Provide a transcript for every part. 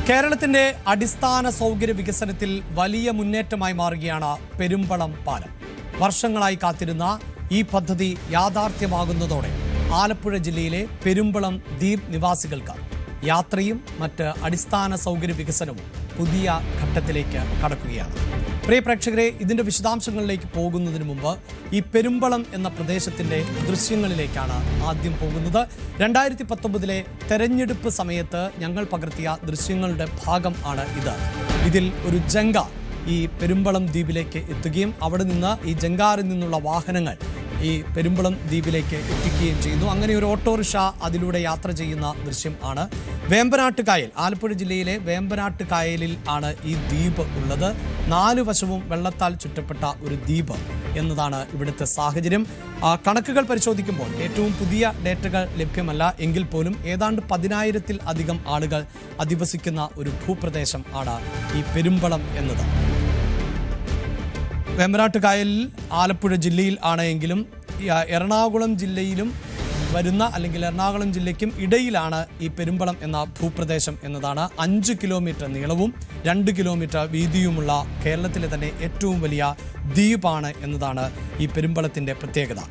കേരളത്തിന്റെ അടിസ്ഥാന സൗകര്യ വികസനത്തിൽ വലിയ മുന്നേറ്റമായി മാറുകയാണ് പെരുമ്പളം പാലം. വർഷങ്ങളായി കാത്തിരുന്ന ഈ പദ്ധതി യാഥാർത്ഥ്യമാകുന്നതോടെ ആലപ്പുഴ ജില്ലയിലെ പെരുമ്പളം ദ്വീപ് നിവാസികൾക്ക് യാത്രയും മറ്റ് അടിസ്ഥാന സൗകര്യ വികസനവും പുതിയ ഘട്ടത്തിലേക്ക് കടക്കുകയാണ്. പ്രിയ പ്രേക്ഷകരെ, ഇതിന്റെ വിശദാംശങ്ങളിലേക്ക് പോകുന്നതിന് മുമ്പ് ഈ പെരുമ്പളം എന്ന പ്രദേശത്തിന്റെ ദൃശ്യങ്ങളിലേക്കാണ് ആദ്യം പോകുന്നത്. 2019 തെരഞ്ഞെടുപ്പ് സമയത്ത് ഞങ്ങൾ പകർത്തിയ ദൃശ്യങ്ങളുടെ ഭാഗം ആണ് ഇത്. ഇതിൽ ഒരു ജങ്ക ഈ പെരുമ്പളം ദ്വീപിലേക്ക് എത്തുകയും അവിടെ നിന്ന് ഈ ജങ്കാറിൽ നിന്നുള്ള വാഹനങ്ങൾ ഈ പെരുമ്പളം ദ്വീപിലേക്ക് എത്തിക്കുകയും ചെയ്യുന്നു. അങ്ങനെ ഒരു ഓട്ടോറിക്ഷ അതിലൂടെ യാത്ര ചെയ്യുന്ന ദൃശ്യം ആണ്. വേമ്പനാട്ട് കായൽ, ആലപ്പുഴ ജില്ലയിലെ വേമ്പനാട്ട് കായലിൽ ആണ് ഈ ദ്വീപ് ഉള്ളത്. 4 വശവും വെള്ളത്താൽ ചുറ്റപ്പെട്ട ഒരു ദ്വീപ് എന്നതാണ് ഇവിടുത്തെ സാഹചര്യം. കണക്കുകൾ പരിശോധിക്കുമ്പോൾ ഏറ്റവും പുതിയ ഡേറ്റകൾ ലഭ്യമല്ല എങ്കിൽ പോലും ഏതാണ്ട് 10,000-ൽ അധികം ആളുകൾ അധിവസിക്കുന്ന ഒരു ഭൂപ്രദേശം ആണ് ഈ പെരുമ്പളം എന്നത്. വേമ്പനാട്ട് കായലിൽ ആലപ്പുഴ ജില്ലയിൽ ആണ് എങ്കിലും എറണാകുളം ജില്ലയിലും വരുന്ന അല്ലെങ്കിൽ എറണാകുളം ജില്ലയ്ക്കും ഇടയിലാണ് ഈ പെരുമ്പളം എന്ന ഭൂപ്രദേശം എന്നതാണ്. 5 കിലോമീറ്റർ നീളവും 2 കിലോമീറ്റർ വീതിയുമുള്ള കേരളത്തിലെ തന്നെ ഏറ്റവും വലിയ ദ്വീപാണ് എന്നതാണ് ഈ പെരുമ്പളത്തിൻ്റെ പ്രത്യേകത.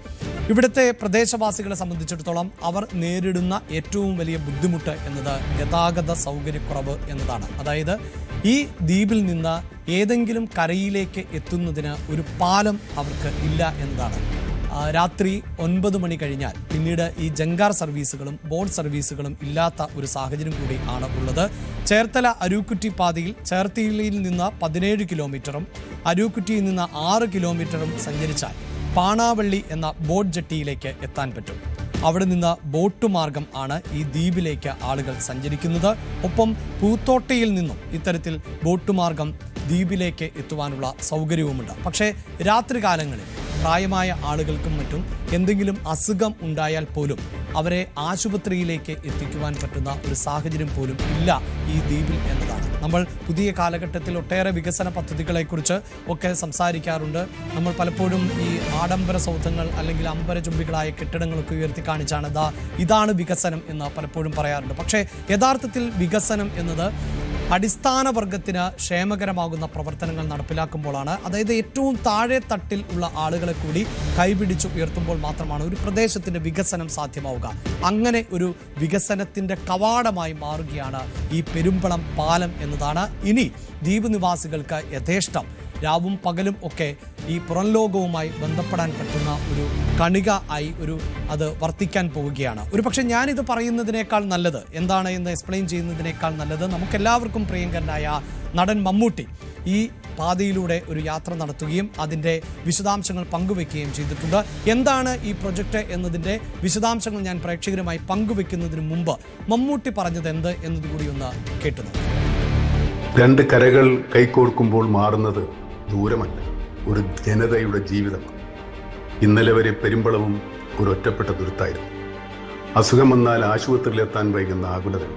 ഇവിടുത്തെ പ്രദേശവാസികളെ സംബന്ധിച്ചിടത്തോളം അവർ നേരിടുന്ന ഏറ്റവും വലിയ ബുദ്ധിമുട്ട് എന്നത് ഗതാഗത സൗകര്യക്കുറവ് എന്നതാണ്. അതായത് ഈ ദ്വീപിൽ നിന്ന് ഏതെങ്കിലും കരയിലേക്ക് എത്തുന്നതിന് ഒരു പാലം അവർക്ക് ഇല്ല എന്നതാണ്. രാത്രി 9 മണി കഴിഞ്ഞാൽ പിന്നീട് ഈ ജങ്കാർ സർവീസുകളും ബോട്ട് സർവീസുകളും ഇല്ലാത്ത ഒരു സാഹചര്യം കൂടി ആണ് ഉള്ളത്. ചേർത്തല അരൂക്കുറ്റി പാതയിൽ ചേർത്തലയിൽ നിന്ന് 17 കിലോമീറ്ററും അരൂക്കുറ്റിയിൽ നിന്ന് 6 കിലോമീറ്ററും സഞ്ചരിച്ചാൽ പാണാവള്ളി എന്ന ബോട്ട് ജെട്ടിയിലേക്ക് എത്താൻ പറ്റും. അവിടെ നിന്ന് ബോട്ട് മാർഗം ആണ് ഈ ദ്വീപിലേക്ക് ആളുകൾ സഞ്ചരിക്കുന്നത്. ഒപ്പം പൂത്തോട്ടയിൽ നിന്നും ഇത്തരത്തിൽ ബോട്ട് മാർഗം ദ്വീപിലേക്ക് എത്തുവാനുള്ള സൗകര്യവുമുണ്ട്. പക്ഷേ രാത്രികാലങ്ങളിൽ പ്രായമായ ആളുകൾക്കും മറ്റും എന്തെങ്കിലും അസുഖം ഉണ്ടായാൽ പോലും അവരെ ആശുപത്രിയിലേക്ക് എത്തിക്കുവാൻ പറ്റുന്ന ഒരു സാഹചര്യം പോലും ഇല്ല ഈ ദ്വീപിൽ എന്നതാണ്. നമ്മൾ പുതിയ കാലഘട്ടത്തിൽ ഒട്ടേറെ വികസന പദ്ധതികളെക്കുറിച്ച് ഒക്കെ സംസാരിക്കാറുണ്ട്. നമ്മൾ പലപ്പോഴും ഈ ആഡംബര സൗധങ്ങൾ അല്ലെങ്കിൽ അമ്പരചുംബികളായ കെട്ടിടങ്ങളൊക്കെ ഉയർത്തി കാണിച്ചാണ് ഇതാണ് വികസനം എന്ന് പലപ്പോഴും പറയാറുണ്ട്. പക്ഷേ യഥാർത്ഥത്തിൽ വികസനം എന്നത് അടിസ്ഥാന വർഗത്തിന് ക്ഷേമകരമാകുന്ന പ്രവർത്തനങ്ങൾ നടപ്പിലാക്കുമ്പോഴാണ്. അതായത് ഏറ്റവും താഴെ തട്ടിൽ ഉള്ള ആളുകളെ കൂടി കൈപിടിച്ച് ഉയർത്തുമ്പോൾ മാത്രമാണ് ഒരു പ്രദേശത്തിൻ്റെ വികസനം സാധ്യമാവുക. അങ്ങനെ ഒരു വികസനത്തിൻ്റെ കവാടമായി മാറുകയാണ് ഈ പെരുമ്പളം പാലം എന്നതാണ്. ഇനി ദ്വീപ് നിവാസികൾക്ക് യഥേഷ്ടം രാവും പകലും ഒക്കെ ഈ പുറം ലോകവുമായി ബന്ധപ്പെടാൻ പറ്റുന്ന ഒരു കണിക ആയി അത് വർത്തിക്കാൻ പോവുകയാണ്. ഒരു പക്ഷേ ഞാനിത് പറയുന്നതിനേക്കാൾ നല്ലത് എന്താണ് എന്ന് എക്സ്പ്ലെയിൻ ചെയ്യുന്നതിനേക്കാൾ നല്ലത് നമുക്കെല്ലാവർക്കും പ്രിയങ്കരനായ നടൻ മമ്മൂട്ടി ഈ പാതയിലൂടെ ഒരു യാത്ര നടത്തുകയും അതിൻ്റെ വിശദാംശങ്ങൾ പങ്കുവെക്കുകയും ചെയ്തിട്ടുണ്ട്. എന്താണ് ഈ പ്രൊജക്റ്റ് എന്നതിൻ്റെ വിശദാംശങ്ങൾ ഞാൻ പ്രേക്ഷകരുമായി പങ്കുവെക്കുന്നതിന് മുമ്പ് മമ്മൂട്ടി പറഞ്ഞത് എന്ത് എന്നതുകൂടി ഒന്ന് കേട്ടു. 2 കരകൾ കൈകോർക്കുമ്പോൾ മാറുന്നത് ദൂരമല്ല, ഒരു ജനതയുടെ ജീവിതമാണ്. ഇന്നലെ വരെ പെരുമ്പളവും ഒരു ഒറ്റപ്പെട്ട ദുരിതമായിരുന്നു. അസുഖം വന്നാൽ ആശുപത്രിയിലെത്താൻ വൈകുന്ന ആകുലതകൾ,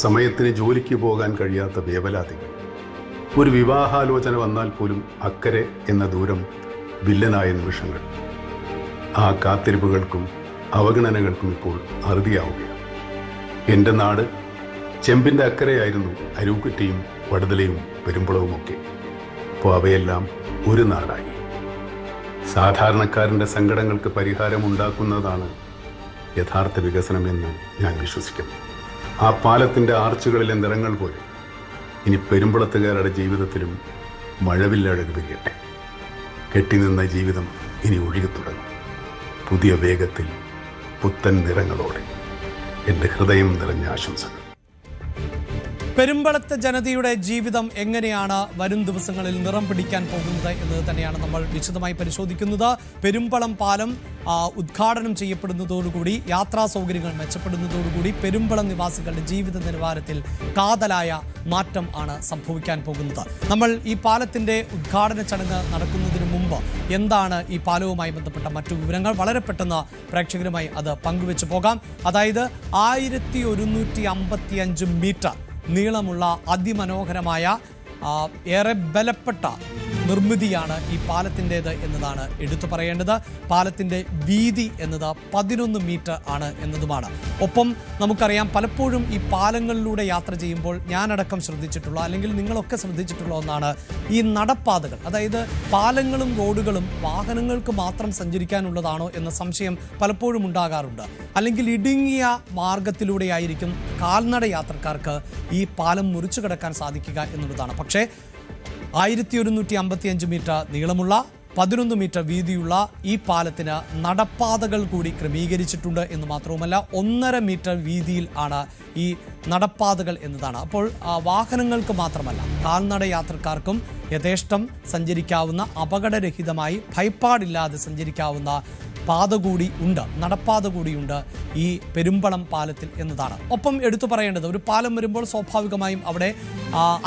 സമയത്തിന് ജോലിക്ക് പോകാൻ കഴിയാത്ത വേവലാതികൾ, ഒരു വിവാഹാലോചന വന്നാൽ പോലും അക്കരെ എന്ന ദൂരം വില്ലനായ നിമിഷങ്ങൾ. ആ കാത്തിരിപ്പുകൾക്കും അവഗണനകൾക്കും ഇപ്പോൾ അറുതിയാവുകയാണ്. എൻ്റെ നാട് ചെമ്പിൻ്റെ അക്കരെയായിരുന്നു അരൂക്കുറ്റിയും വടുതലയും പെരുമ്പളവുമൊക്കെ. അപ്പോൾ അവയെല്ലാം ഒരു നാടായി. സാധാരണക്കാരൻ്റെ സങ്കടങ്ങൾക്ക് പരിഹാരമുണ്ടാക്കുന്നതാണ് യഥാർത്ഥ വികസനമെന്ന് ഞാൻ വിശ്വസിക്കുന്നു. ആ പാലത്തിൻ്റെ ആർച്ചുകളിലെ നിറങ്ങൾ പോലെ ഇനി പെരുമ്പളത്തുകാരുടെ ജീവിതത്തിലും മഴവില്ലഴക് വിരിയട്ടെ. കെട്ടിനിന്ന ജീവിതം ഇനി ഒഴുകിത്തുടങ്ങും പുതിയ വേഗത്തിൽ, പുത്തൻ നിറങ്ങളോടെ. എൻ്റെ ഹൃദയം നിറഞ്ഞ ആശംസകൾ. പെരുമ്പളത്തെ ജനതയുടെ ജീവിതം എങ്ങനെയാണ് വരും ദിവസങ്ങളിൽ നിറം പിടിക്കാൻ പോകുന്നത് എന്നത് തന്നെയാണ് നമ്മൾ വിശദമായി പരിശോധിക്കുന്നത്. പെരുമ്പളം പാലം ഉദ്ഘാടനം ചെയ്യപ്പെടുന്നതോടുകൂടി യാത്രാ സൗകര്യങ്ങൾ മെച്ചപ്പെടുന്നതോടുകൂടി പെരുമ്പളം നിവാസികളുടെ ജീവിത നിലവാരത്തിൽ കാതലായ മാറ്റം ആണ് സംഭവിക്കാൻ പോകുന്നത്. നമ്മൾ ഈ പാലത്തിൻ്റെ ഉദ്ഘാടന ചടങ്ങ് നടക്കുന്നതിന് മുമ്പ് എന്താണ് ഈ പാലവുമായി ബന്ധപ്പെട്ട മറ്റു വിവരങ്ങൾ വളരെ പെട്ടെന്ന് പ്രേക്ഷകരുമായി അത് പങ്കുവെച്ച് പോകാം. അതായത് 1155 മീറ്റർ നീളമുള്ള അതിമനോഹരമായ ഏറെ ബലപ്പെട്ട നിർമ്മിതിയാണ് ഈ പാലത്തിൻ്റേത് എന്നതാണ് എടുത്തു പറയേണ്ടത്. പാലത്തിൻ്റെ വീതി എന്നത് 11 മീറ്റർ ആണ് എന്നതുമാണ്. ഒപ്പം നമുക്കറിയാം, പലപ്പോഴും ഈ പാലങ്ങളിലൂടെ യാത്ര ചെയ്യുമ്പോൾ ഞാനടക്കം ശ്രദ്ധിച്ചിട്ടുള്ള, അല്ലെങ്കിൽ നിങ്ങളൊക്കെ ശ്രദ്ധിച്ചിട്ടുള്ള ഒന്നാണ് ഈ നടപ്പാതകൾ. അതായത് പാലങ്ങളും റോഡുകളും വാഹനങ്ങൾക്ക് മാത്രം സഞ്ചരിക്കാനുള്ളതാണോ എന്ന സംശയം പലപ്പോഴും ഉണ്ടാകാറുണ്ട്. അല്ലെങ്കിൽ ഇടുങ്ങിയ മാർഗത്തിലൂടെയായിരിക്കും കാൽനട യാത്രക്കാർക്ക് ഈ പാലം മുറിച്ചു കടക്കാൻ സാധിക്കുക എന്നുള്ളതാണ്. പക്ഷേ 1155 മീറ്റർ നീളമുള്ള 11 മീറ്റർ വീതിയുള്ള ഈ പാലത്തിന് നടപ്പാതകൾ കൂടി ക്രമീകരിച്ചിട്ടുണ്ട് എന്ന് മാത്രവുമല്ല, 1.5 മീറ്റർ വീതിയിൽ ആണ് ഈ നടപ്പാതകൾ എന്നതാണ്. അപ്പോൾ വാഹനങ്ങൾക്ക് മാത്രമല്ല, കാൽനട യാത്രക്കാർക്കും യഥേഷ്ടം സഞ്ചരിക്കാവുന്ന, അപകടരഹിതമായി ഭയപ്പാടില്ലാതെ സഞ്ചരിക്കാവുന്ന പാത കൂടി ഉണ്ട്, നടപ്പാത കൂടിയുണ്ട് ഈ പെരുമ്പളം പാലത്തിൽ എന്നതാണ്. ഒപ്പം എടുത്തു പറയേണ്ടത്, ഒരു പാലം വരുമ്പോൾ സ്വാഭാവികമായും അവിടെ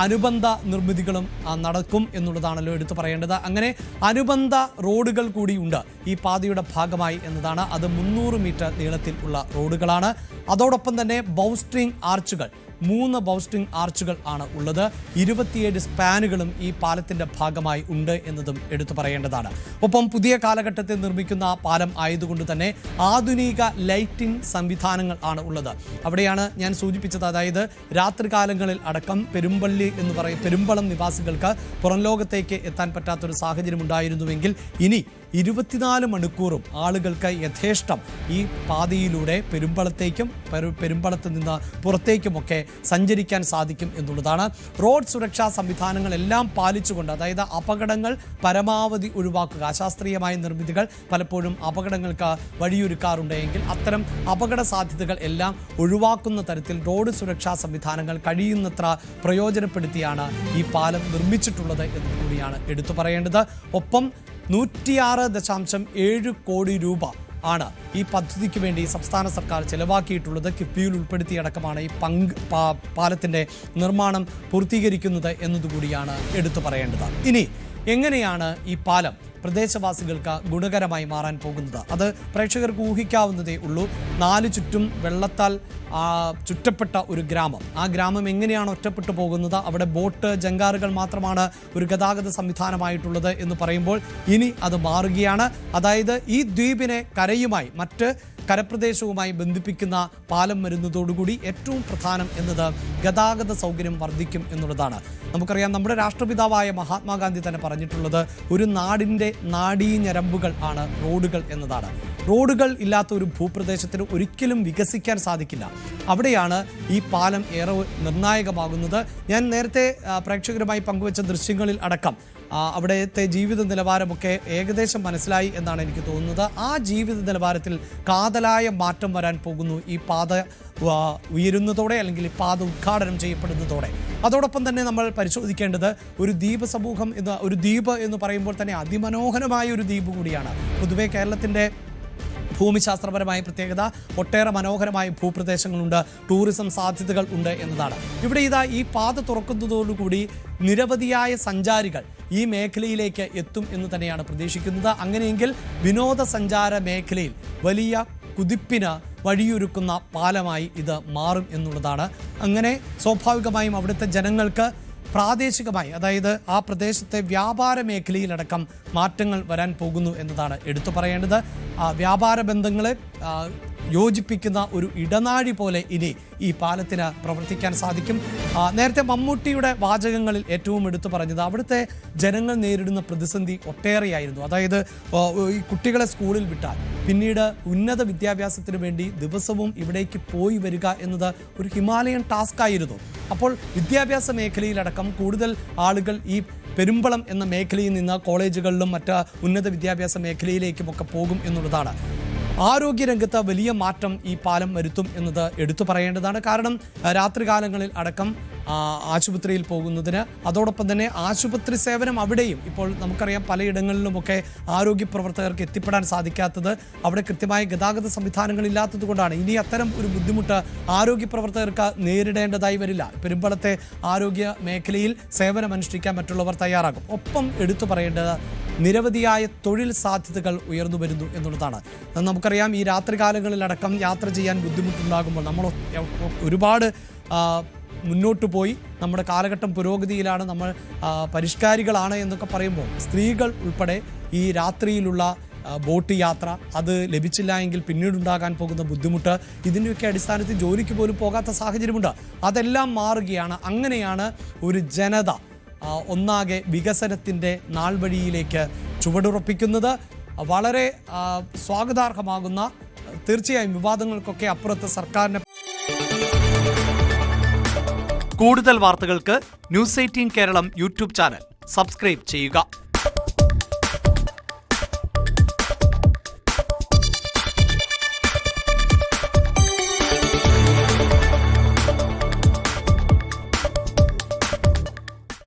അനുബന്ധ നിർമ്മിതികളും നടക്കും എന്നുള്ളതാണല്ലോ എടുത്തു പറയേണ്ടത്. അങ്ങനെ അനുബന്ധ റോഡുകൾ കൂടിയുണ്ട് ഈ പാതയുടെ ഭാഗമായി എന്നതാണ്. അത് 300 മീറ്റർ നീളത്തിൽ ഉള്ള റോഡുകളാണ്. അതോടൊപ്പം തന്നെ ബൗസ്ട്രിംഗ് ആർച്ചുകൾ, 3 ബൗസ്ട്രിംഗ് ആർച്ചുകൾ ആണ് ഉള്ളത്. 27 സ്പാനുകളും ഈ പാലത്തിന്റെ ഭാഗമായി ഉണ്ട് എന്നതും എടുത്തു പറയേണ്ടതാണ്. ഒപ്പം പുതിയ കാലഘട്ടത്തിൽ നിർമ്മിക്കുന്ന പാലം ആയതുകൊണ്ട് തന്നെ ആധുനിക ലൈറ്റിംഗ് സംവിധാനങ്ങൾ ആണ് ഉള്ളത്. അവിടെയാണ് ഞാൻ സൂചിപ്പിച്ചത്, അതായത് രാത്രികാലങ്ങളിൽ അടക്കം പെരുമ്പളം നിവാസികൾക്ക് പുറം ലോകത്തേക്ക് എത്താൻ പറ്റാത്തൊരു സാഹചര്യം ഉണ്ടായിരുന്നുവെങ്കിൽ ഇനി 24 മണിക്കൂറും ആളുകൾക്ക് യഥേഷ്ടം ഈ പാതയിലൂടെ പെരുമ്പളത്തേക്കും പെരുമ്പളത്ത് നിന്ന് പുറത്തേക്കുമൊക്കെ സഞ്ചരിക്കാൻ സാധിക്കും എന്നുള്ളതാണ്. റോഡ് സുരക്ഷാ സംവിധാനങ്ങളെല്ലാം പാലിച്ചുകൊണ്ട്, അതായത് അപകടങ്ങൾ പരമാവധി ഒഴിവാക്കുക. അശാസ്ത്രീയമായ നിർമ്മിതികൾ പലപ്പോഴും അപകടങ്ങൾക്ക് വഴിയൊരുക്കാറുണ്ടെങ്കിൽ അത്തരം അപകട സാധ്യതകൾ എല്ലാം ഒഴിവാക്കുന്ന തരത്തിൽ റോഡ് സുരക്ഷാ സംവിധാനങ്ങൾ കഴിയുന്നത്ര പ്രയോജനപ്പെടുത്തിയാണ് ഈ പാലം നിർമ്മിച്ചിട്ടുള്ളത് എന്ന് കൂടിയാണ് എടുത്തു പറയേണ്ടത്. ഒപ്പം 106.7 കോടി രൂപ ആണ് ഈ പദ്ധതിക്ക് വേണ്ടി സംസ്ഥാന സർക്കാർ ചെലവാക്കിയിട്ടുള്ളത്. കിഫ്ബിയിൽ ഉൾപ്പെടുത്തിയടക്കമാണ് ഈ പാലത്തിൻ്റെ നിർമ്മാണം പൂർത്തീകരിക്കുന്നത് എന്നതുകൂടിയാണ് എടുത്തു പറയേണ്ടത്. ഇനി എങ്ങനെയാണ് ഈ പാലം പ്രദേശവാസികൾക്ക് ഗുണകരമായി മാറാൻ പോകുന്നത്? അത് പ്രേക്ഷകർക്ക് ഊഹിക്കാവുന്നതേ ഉള്ളൂ. 4 ചുറ്റും വെള്ളത്താൽ ചുറ്റപ്പെട്ട ഒരു ഗ്രാമം. ആ ഗ്രാമം എങ്ങനെയാണ് ഒറ്റപ്പെട്ടു പോകുന്നത്? അവിടെ ബോട്ട്, ജങ്കാറുകൾ മാത്രമാണ് ഒരു ഗതാഗത സംവിധാനമായിട്ടുള്ളത് എന്ന് പറയുമ്പോൾ ഇനി അത് മാറുകയാണ്. അതായത് ഈ ദ്വീപിനെ കരയുമായി, മറ്റ് കരപ്രദേശവുമായി ബന്ധിപ്പിക്കുന്ന പാലം വരുന്നതോടുകൂടി ഏറ്റവും പ്രധാനം എന്നത് ഗതാഗത സൗകര്യം വർദ്ധിക്കും എന്നുള്ളതാണ്. നമുക്കറിയാം, നമ്മുടെ രാഷ്ട്രപിതാവായ മഹാത്മാഗാന്ധി തന്നെ പറഞ്ഞിട്ടുള്ളത് ഒരു നാടിൻ്റെ നാഡീഞരമ്പുകൾ ആണ് റോഡുകൾ എന്നതാണ്. റോഡുകൾ ഇല്ലാത്ത ഒരു ഭൂപ്രദേശത്തിന് ഒരിക്കലും വികസിക്കാൻ സാധിക്കില്ല. അവിടെയാണ് ഈ പാലം ഏറെ നിർണായകമാകുന്നത്. ഞാൻ നേരത്തെ പ്രേക്ഷകരുമായി പങ്കുവച്ച ദൃശ്യങ്ങളിൽ അടക്കം അവിടുത്തെ ജീവിത നിലവാരമൊക്കെ ഏകദേശം മനസ്സിലായി എന്നാണ് എനിക്ക് തോന്നുന്നത്. ആ ജീവിത നിലവാരത്തിൽ കാതലായ മാറ്റം വരാൻ പോകുന്നു ഈ പാത ഉയരുന്നതോടെ, അല്ലെങ്കിൽ ഈ പാത ഉദ്ഘാടനം ചെയ്യപ്പെടുന്നതോടെ. അതോടൊപ്പം തന്നെ നമ്മൾ പരിശോധിക്കേണ്ടത്, ഒരു ദ്വീപ് സമൂഹം ഒരു ദ്വീപ് എന്ന് പറയുമ്പോൾ തന്നെ അതിമനോഹരമായ ഒരു ദ്വീപ് കൂടിയാണ്. പൊതുവെ കേരളത്തിൻ്റെ ഭൂമിശാസ്ത്രപരമായ പ്രത്യേകത, ഒട്ടേറെ മനോഹരമായ ഭൂപ്രദേശങ്ങളുണ്ട്, ടൂറിസം സാധ്യതകൾ ഉണ്ട് എന്നതാണ്. ഇവിടെ ഈ പാത തുറക്കുന്നതോടുകൂടി നിരവധിയായ സഞ്ചാരികൾ ഈ മേഖലയിലേക്ക് എത്തും എന്ന് തന്നെയാണ് പ്രതീക്ഷിക്കുന്നത്. അങ്ങനെയെങ്കിൽ വിനോദസഞ്ചാര മേഖലയിൽ വലിയ കുതിപ്പിന് വഴിയൊരുക്കുന്ന പാലമായി ഇത് മാറും എന്നുള്ളതാണ്. അങ്ങനെ സ്വാഭാവികമായും അവിടുത്തെ ജനങ്ങൾക്ക് പ്രാദേശികമായി, അതായത് ആ പ്രദേശത്തെ വ്യാപാര മേഖലയിലടക്കം മാറ്റങ്ങൾ വരാൻ പോകുന്നു എന്നതാണ് എടുത്തു പറയേണ്ടത്. വ്യാപാര ബന്ധങ്ങളെ യോജിപ്പിക്കുന്ന ഒരു ഇടനാഴി പോലെ ഇനി ഈ പാലത്തിന് പ്രവർത്തിക്കാൻ സാധിക്കും. നേരത്തെ മമ്മൂട്ടിയുടെ വാചകങ്ങളിൽ ഏറ്റവും എടുത്തു പറഞ്ഞത് അവിടുത്തെ ജനങ്ങൾ നേരിടുന്ന പ്രതിസന്ധി ഒട്ടേറെയായിരുന്നു. അതായത് ഈ കുട്ടികളെ സ്കൂളിൽ വിട്ടാൽ പിന്നീട് ഉന്നത വിദ്യാഭ്യാസത്തിന് വേണ്ടി ദിവസവും ഇവിടേക്ക് പോയി വരിക എന്നത് ഒരു ഹിമാലയൻ ടാസ്ക് ആയിരുന്നു. അപ്പോൾ വിദ്യാഭ്യാസ മേഖലയിലടക്കം കൂടുതൽ ആളുകൾ ഈ പെരുമ്പളം എന്ന മേഖലയിൽ നിന്ന് കോളേജുകളിലും മറ്റ് ഉന്നത വിദ്യാഭ്യാസ മേഖലയിലേക്കുമൊക്കെ പോകും എന്നുള്ളതാണ്. ആരോഗ്യരംഗത്ത് വലിയ മാറ്റം ഈ പാലം വരുത്തും എന്നത് എടുത്തു പറയേണ്ടതാണ്. കാരണം രാത്രികാലങ്ങളിൽ അടക്കം ആശുപത്രിയിൽ പോകുന്നതിന്, അതോടൊപ്പം തന്നെ ആശുപത്രി സേവനം അവിടെയും ഇപ്പോൾ നമുക്കറിയാം പലയിടങ്ങളിലുമൊക്കെ ആരോഗ്യ പ്രവർത്തകർക്ക് എത്തിപ്പെടാൻ സാധിക്കാത്തത് അവിടെ കൃത്യമായ ഗതാഗത സംവിധാനങ്ങൾ ഇല്ലാത്തത് കൊണ്ടാണ്. ഇനി അത്തരം ഒരു ബുദ്ധിമുട്ട് ആരോഗ്യ പ്രവർത്തകർക്ക് നേരിടേണ്ടതായി വരില്ല. പെരുമ്പളത്തെ ആരോഗ്യ മേഖലയിൽ സേവനമനുഷ്ഠിക്കാൻ മറ്റുള്ളവർ തയ്യാറാകും. ഒപ്പം എടുത്തു പറയേണ്ടത് നിരവധിയായ തൊഴിൽ സാധ്യതകൾ ഉയർന്നു വരുന്നു എന്നുള്ളതാണ്. നമുക്കറിയാം, ഈ രാത്രികാലങ്ങളിലടക്കം യാത്ര ചെയ്യാൻ ബുദ്ധിമുട്ടുണ്ടാകുമ്പോൾ നമ്മൾ ഒരുപാട് മുന്നോട്ട് പോയി, നമ്മുടെ കാലഘട്ടം പുരോഗതിയിലാണ്, നമ്മൾ പരിഷ്കാരികളാണ് എന്നൊക്കെ പറയുമ്പോൾ സ്ത്രീകൾ ഉൾപ്പെടെ ഈ രാത്രിയിലുള്ള ബോട്ട് യാത്ര അത് ലഭിച്ചില്ല എങ്കിൽ പിന്നീടുണ്ടാകാൻ പോകുന്ന ബുദ്ധിമുട്ട്, ഇതിൻ്റെയൊക്കെ അടിസ്ഥാനത്തിൽ ജോലിക്ക് പോലും പോകാത്ത സാഹചര്യമുണ്ട്. അതെല്ലാം മാറുകയാണ്. അങ്ങനെയാണ് ഒരു ജനത ഒന്നാകെ വികസനത്തിൻ്റെ നാൾവഴിയിലേക്ക് ചുവടുറപ്പിക്കുന്നത്. വളരെ സ്വാഗതാർഹമാകുന്ന, തീർച്ചയായും വിവാദങ്ങൾക്കൊക്കെ അപ്പുറത്ത് സർക്കാരിന്. കൂടുതൽ വാർത്തകൾക്ക് news 18 Keralam YouTube channel subscribe ചെയ്യുക.